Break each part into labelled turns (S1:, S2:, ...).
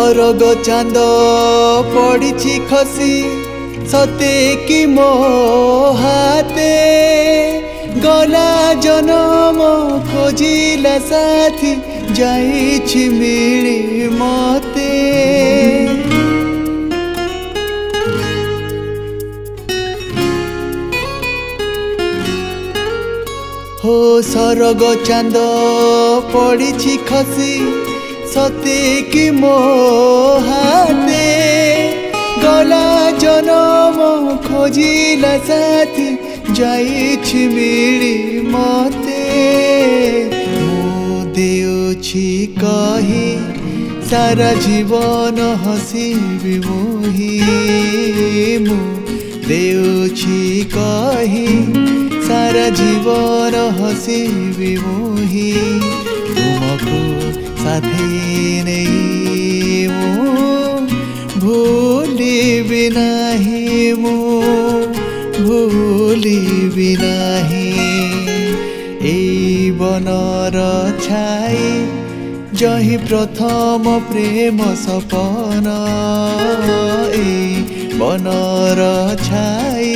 S1: सरग चांद पड़ी खसी सते कि मो हाथे गला जनम खोजिला साथी जाइछि मिली मते। हो सरग चांद पड़ी खसी सते कि मो हाथे गला जनम खोजिला साथी जाइछि मिली मते। मु देउछि कही सारा जीवन हसीबी मुही मु देउछि कही सारा जीवन हसीबी मुही तुमको साथी नहीं मु भूलिबी नाही मु भूलिबी नाही। एई बनर छाई जही प्रथम प्रेम सपन एई बनर छाई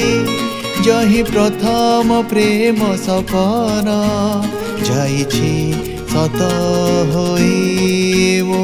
S1: जही प्रथम प्रेम सपन जाइछि सत होई मो